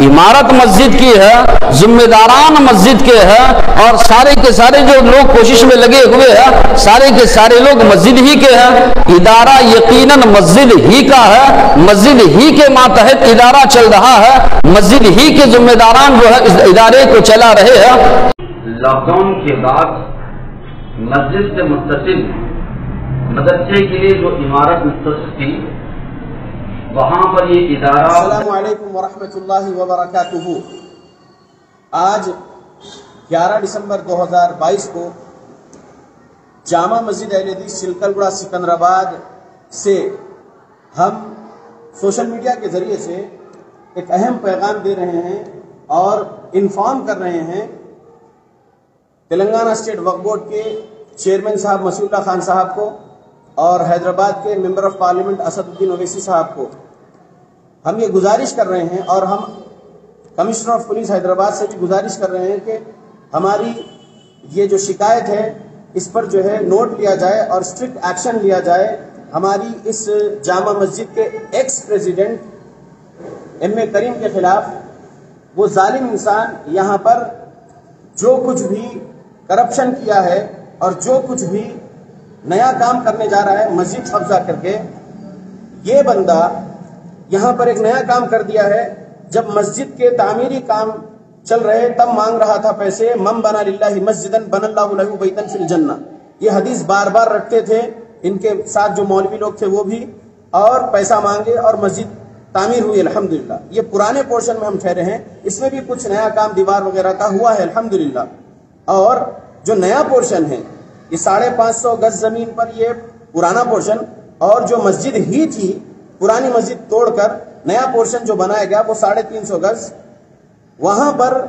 عمارت مسجد کی ہے، ذمہ داران مسجد کے ہے، اور سارے کے سارے جو لوگ کوشش میں لگے ہوئے ہیں سارے کے سارے لوگ مسجد ہی کے ہیں۔ ادارہ یقیناً مسجد ہی کا ہے، مسجد ہی کے ماتحت ادارہ چل رہا ہے، مسجد ہی کے ذمہ داران جو ہے اس ادارے کو چلا رہے ہیں۔ لاک ڈاؤن کے بعد مسجد سے متصل مدرسے کے لیے جو عمارت مختص تھی وہاں پر یہ ادارہ۔ السلام علیکم ورحمۃ اللہ وبرکاتہ۔ آج 11 دسمبر 2022 کو جامع مسجد اہل حدیث چلکل سکندرآباد سے ہم سوشل میڈیا کے ذریعے سے ایک اہم پیغام دے رہے ہیں اور انفارم کر رہے ہیں تلنگانہ اسٹیٹ وقف بورڈ کے چیئرمین صاحب مسیح اللہ خان صاحب کو اور حیدرآباد کے ممبر آف پارلیمنٹ اسد الدین اویسی صاحب کو۔ ہم یہ گزارش کر رہے ہیں اور ہم کمشنر آف پولیس حیدرآباد سے بھی گزارش کر رہے ہیں کہ ہماری یہ جو شکایت ہے اس پر جو ہے نوٹ لیا جائے اور اسٹرکٹ ایکشن لیا جائے۔ ہماری اس جامع مسجد کے ایکس پریزیڈنٹ ایم اے کریم کے خلاف وہ ظالم انسان یہاں پر جو کچھ بھی کرپشن کیا ہے اور جو کچھ بھی نیا کام کرنے جا رہا ہے مسجد قبضہ کر کے، یہ بندہ یہاں پر ایک نیا کام کر دیا ہے۔ جب مسجد کے تعمیری کام چل رہے تب مانگ رہا تھا پیسے، من بنا للہ مسجدن بن اللہ لہ بیتن فی الجنہ۔ یہ حدیث بار بار رٹتے تھے، ان کے ساتھ جو مولوی لوگ تھے وہ بھی، اور پیسہ مانگے اور مسجد تعمیر ہوئی الحمدللہ۔ یہ پرانے پورشن میں ہم ٹھہرے ہیں، اس میں بھی کچھ نیا کام دیوار وغیرہ کا ہوا ہے الحمدللہ۔ اور جو نیا پورشن ہے یہ 550 گز زمین پر یہ پرانا پورشن، اور جو مسجد ہی تھی پرانی مسجد توڑ کر نیا پورشن جو بنایا گیا وہ 350 گز، وہاں پر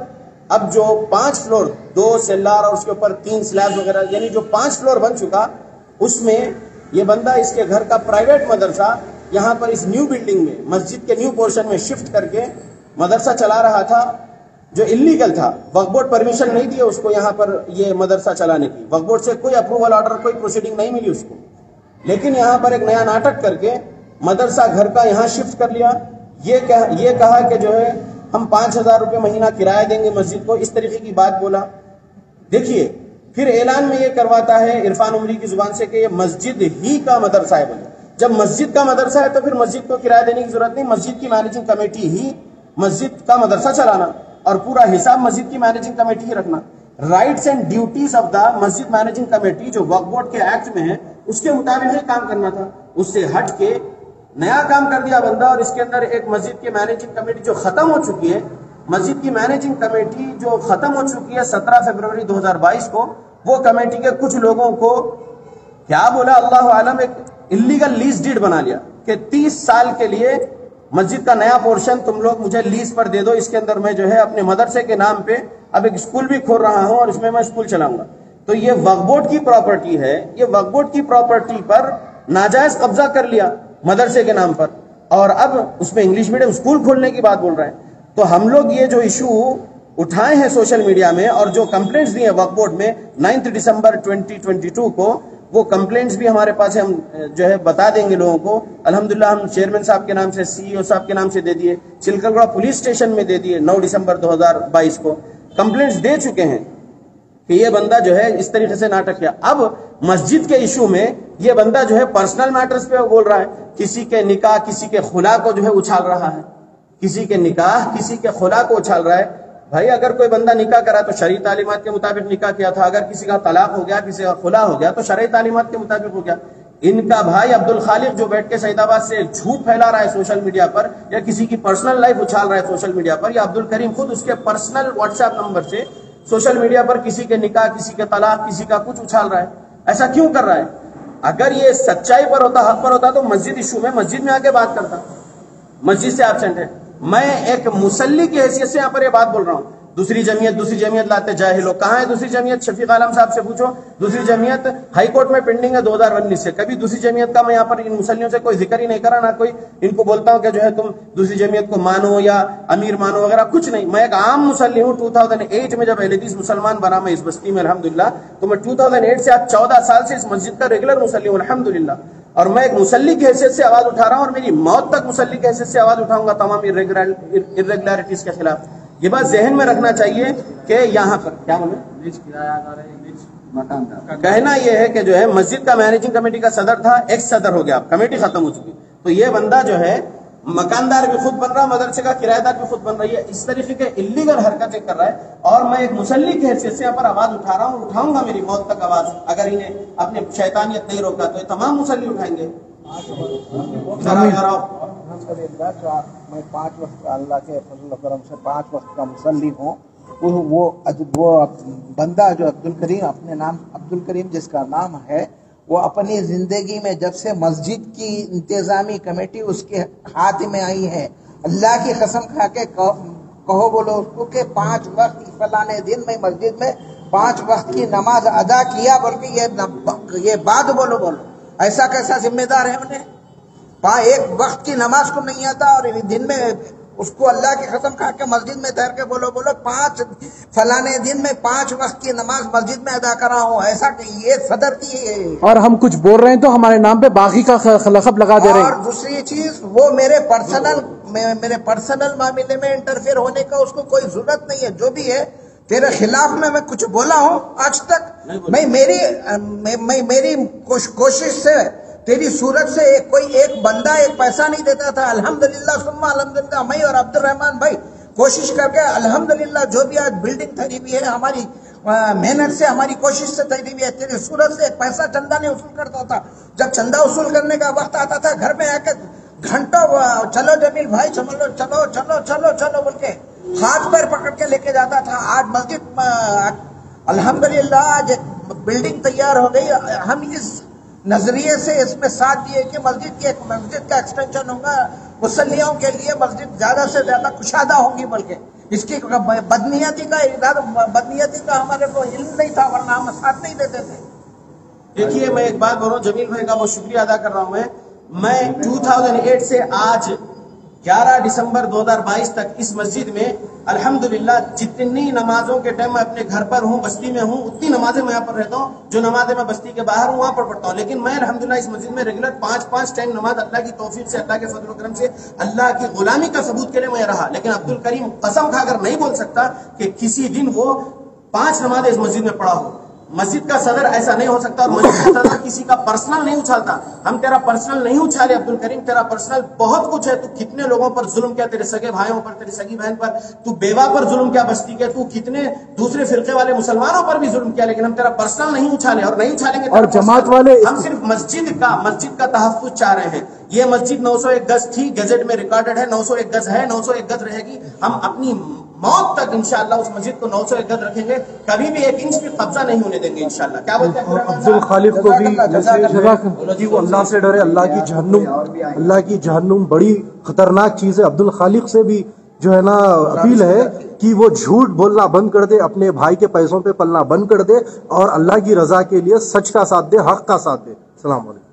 اب جو 5 فلور 2 سیلار اور اس کے اوپر 3 سلیب وغیرہ، یعنی جو 5 فلور بن چکا، اس میں یہ بندہ اس کے گھر کا پرائیویٹ مدرسہ یہاں پر اس نیو بلڈنگ میں مسجد کے نیو پورشن میں شفٹ کر کے مدرسہ چلا رہا تھا، جو انلیگل تھا۔ وقف بورڈ پرمیشن نہیں دی اس کو یہاں پر یہ مدرسہ چلانے کی، وقف بورڈ سے کوئی اپروول آرڈر کوئی پروسیڈنگ نہیں ملی اس کو، لیکن یہاں پر ایک نیا ناٹک کر کے مدرسہ گھر کا یہاں شفٹ کر لیا۔ یہ کہا کہ جو ہے ہم 5000 روپے مہینہ کرایہ دیں گے مسجد کو، اس طریقے کی بات بولا۔ دیکھیے پھر اعلان میں یہ کرواتا ہے عرفان عمری کی زبان سے کہ یہ مسجد ہی کا مدرسہ ہے۔ بولے جب مسجد کا مدرسہ ہے تو پھر مسجد کو کرایہ دینے کی ضرورت نہیں، مسجد کی مینیجنگ کمیٹی ہی مسجد کا مدرسہ چلانا اور پورا حساب مسجد کی مینیجنگ کمیٹی ہی رکھنا۔ Rights and duties of the Masjid managing committee جو وقف بورڈ کے ایکٹ میں ہے اس کے مطابق ہی کام کرنا تھا، اس سے ہٹ کے نیا کام کر دیا بندہ۔ اور اس کے اندر ایک مسجد کی مینیجنگ کمیٹی جو ختم ہو چکی ہے، مسجد کی مینیجنگ کمیٹی جو ختم ہو چکی ہے 17 فروری 2022 کو، وہ کمیٹی کے کچھ لوگوں کو کیا بولا اللہ عالم، ایک انلیگل لیز ڈیڈ بنا لیا کہ 30 سال کے لیے مسجد کا نیا پورشن تم لوگ مجھے لیز پر دے دو، اس کے اندر میں جو ہے اپنے مدرسے کے نام پہ اب ایک اسکول بھی کھول رہا ہوں اور اس میں اسکول چلاؤں گا۔ تو یہ وقف بورڈ کی پراپرٹی ہے، یہ وقف بورڈ کی پراپرٹی پر ناجائز قبضہ کر لیا مدرسے کے نام پر، اور اب اس میں انگلش میڈیم اسکول کھولنے کی بات بول رہے ہیں۔ تو ہم لوگ یہ جو ایشو اٹھائے ہیں سوشل میڈیا میں اور جو کمپلینٹس دی ہیں وقف بورڈ میں 9 دسمبر 2022 کو، وہ کمپلینٹس بھی ہمارے پاس ہم جو ہے بتا دیں گے لوگوں کو۔ الحمدللہ ہم چیئرمین صاحب کے نام سے، سی او صاحب کے نام سے دے دیے، چلکل پولیس اسٹیشن میں دے دیے 9 دسمبر 2022 کو کمپلینٹس دے چکے ہیں کہ یہ بندہ جو ہے اس طریقے سے ناٹک کیا۔ اب مسجد کے ایشو میں یہ بندہ جو ہے پرسنل میٹرز پہ بول رہا ہے، کسی کے نکاح کسی کے خلا کو جو ہے اچھال رہا ہے، کسی کے نکاح کسی کے خلا کو اچھال رہا ہے۔ بھائی اگر کوئی بندہ نکاح کرا تو شرعی تعلیمات کے مطابق نکاح کیا تھا، اگر کسی کا طلاق ہو گیا کسی کا خلا ہو گیا تو شرعی تعلیمات کے مطابق ہو گیا۔ ان کا بھائی عبد الخالق جو بیٹھ کے سعید آباد سے جھوٹ پھیلا رہا ہے سوشل میڈیا پر، یا کسی کی پرسنل لائف اچھال رہا ہے سوشل میڈیا پر، یا عبد الکریم خود اس کے پرسنل واٹس ایپ نمبر سے سوشل میڈیا پر کسی کے نکاح کسی کے طلاق کسی کا کچھ اچھال رہا ہے، ایسا کیوں کر رہا ہے؟ اگر یہ سچائی پر ہوتا، حق پر ہوتا تو مسجد ایشو میں مسجد میں آ کے بات کرتا، مسجد سے ایبسینٹ ہے۔ میں ایک مسلی کی حیثیت سے یہاں پر یہ بات بول رہا ہوں۔ دوسری جمعیت لاتے جاہل لوگ، کہاں ہے دوسری جمعیت؟ شفیق عالم صاحب سے پوچھو، دوسری جمعیت ہائی کورٹ میں پینڈنگ ہے 2019 سے، کبھی دوسری جمعیت کا میں یہاں پر ان مسلیوں سے کوئی ذکر ہی نہیں کرا، نہ کوئی ان کو بولتا ہوں کہ جو ہے تم دوسری جمعیت کو مانو یا امیر مانو وغیرہ، کچھ نہیں۔ میں ایک عام مسلی ہوں۔ 2008 میں جب اہل حدیث مسلمان بنا میں اس بستی میں الحمدللہ، تو میں 2008 سے آج 14 سال سے اس مسجد کا ریگولر مسلی ہوں الحمدللہ۔ اور میں ایک مسلی کی حیثیت سے آواز اٹھا رہا ہوں اور میری موت تک مسلی کی حیثیت سے آواز اٹھاؤں گا تمام irregularities کے خلاف. یہ بات ذہن میں رکھنا چاہیے کہ یہاں پر کیا کہنا یہ ہے کہ جو ہے مسجد کا مینیجنگ کمیٹی کا صدر تھا, ایکس صدر ہو گیا, اب کمیٹی ختم ہو چکی, تو یہ بندہ جو ہے مکاندار بھی خود بن رہا, مدرسے کا کرایہ دار بھی خود بن رہی ہے, اس طریقے کے اللیگل حرکتیں کر رہا ہے. اور میں ایک مسلی کی حیثیت سے یہاں پر آواز اٹھا رہا ہوں, اٹھاؤں گا میری موت تک آواز. اگر انہیں اپنے شیطانیت نہیں روکا تو یہ تمام مسلی اٹھائیں گے. میں 5 وقت اللہ کے فضل و کرم سے 5 وقت کا مصلی ہوں. وہ بندہ جو عبدالکریم, اپنے نام عبدالکریم جس کا نام ہے, وہ اپنی زندگی میں جب سے مسجد کی انتظامی کمیٹی اس کے ہاتھ میں آئی ہے, اللہ کی قسم کھا کے کہو بولو اس کو کہ 5 وقت فلانے دن میں مسجد میں 5 وقت کی نماز ادا کیا, بلکہ یہ بات بولو ایسا کیسا ذمہ دار ہے انہیں؟ 1 وقت کی نماز کو نہیں آتا اور دن میں اس کو اللہ کی قسم کھا کے مسجد میں ٹھہر کے بولو 5 فلانے دن میں 5 وقت کی نماز مسجد میں ادا کر رہا ہوں, ایسا کہ یہ صدر کی. اور ہم کچھ بول رہے ہیں تو ہمارے نام پہ باغی کا لقب لگا دے رہے ہیں. اور دوسری چیز, وہ میرے پرسنل معاملے میں انٹرفیئر ہونے کا اس کو کوئی ضرورت نہیں ہے. جو بھی ہے تیرے خلاف میں کچھ بولا ہوں آج تک, میں میری کوشش سے تیری صورت سے کوئی ایک بندہ 1 پیسہ نہیں دیتا تھا. الحمدللہ ثم الحمدللہ میں اور عبد الرحمان بھائی کوشش کر کے الحمدللہ جو بھی آج بلڈنگ تھری ہوئی ہے ہماری محنت سے, ہماری کوشش سے تھری ہوئی ہے. تیری صورت سے 1 پیسہ چندہ نہیں وصول کرتا تھا. جب چندہ وصول کرنے کا وقت آتا تھا گھر میں آ کے گھنٹوں چلو جمیل بھائی چلو چلو چلو چلو چلو بول کے ہاتھ پیر پکڑ کے لے کے جاتا تھا. آج مسجد الحمدللہ آج بلڈنگ تیار ہو گئی. ہم اس نظریے سے اس میں ساتھ دیے کہ مسجد کا ایکسٹینشن ہوگا, مسلیوں کے لیے مسجد زیادہ سے زیادہ کشادہ ہوگی. بلکہ اس کی بدنیتی کا ہمارے کو علم نہیں تھا, ورنہ ہم ساتھ نہیں دیتے تھے. دیکھیے میں ایک بات بول رہا ہوں, جمیل بھائی کا بہت شکریہ ادا کر رہا ہوں. میں 2008 سے آج 11 دسمبر 2022 تک اس مسجد میں الحمدللہ جتنی نمازوں کے ٹائم میں اپنے گھر پر ہوں, بستی میں ہوں, اتنی نمازیں میں یہاں پر رہتا ہوں. جو نمازیں میں بستی کے باہر ہوں وہاں پر پڑھتا ہوں. لیکن میں الحمدللہ اس مسجد میں ریگولر 5 ٹائم نماز اللہ کی توفیق سے, اللہ کے فضل و کرم سے, اللہ کی غلامی کا ثبوت کے لیے میں رہا. لیکن عبدالکریم قسم کھا کر نہیں بول سکتا کہ کسی دن وہ 5 نمازیں اس مسجد میں پڑھا ہو. مسجد کا صدر ایسا نہیں ہو سکتا, اور مسجد کا صدر کسی کا پرسنل نہیں اچھالتا. ہم تیرا پرسنل نہیں اچھالے عبدالکریم, تیرا پرسنل بہت کچھ ہے. تو کتنے لوگوں پر ظلم کیا, تیرے سگے بھائیوں پر, تیری سگی بہن پر, تو بیوہ پر ظلم کیا بستی کے, تو کتنے دوسرے فرقے والے مسلمانوں پر بھی ظلم کیا. لیکن ہم تیرا پرسنل نہیں اچھالے اور نہیں اچھالیں گے. اور جماعت والے ہم صرف مسجد کا تحفظ چاہ رہے ہیں. یہ مسجد 901 گز تھی, گزٹ میں ریکارڈڈ ہے 901 گز ہے, 901 گز رہے گی. ہم اپنی موت تک انشاءاللہ اس مسجد کو 901 گز رکھیں گے, کبھی بھی 1 انچ بھی قبضہ نہیں ہونے دیں گے انشاءاللہ. کیا بولتے ہیں عبدالخالق کو بھی وہ اللہ سے ڈرے, اللہ کی جہنم بڑی خطرناک چیز ہے. عبدالخالق سے بھی جو ہے نا اپیل ہے کہ وہ جھوٹ بولنا بند کر دے, اپنے بھائی کے پیسوں پہ پلنا بند کر دے, اور اللہ کی رضا کے لیے سچ کا ساتھ دے, حق کا ساتھ دے. السلام علیکم.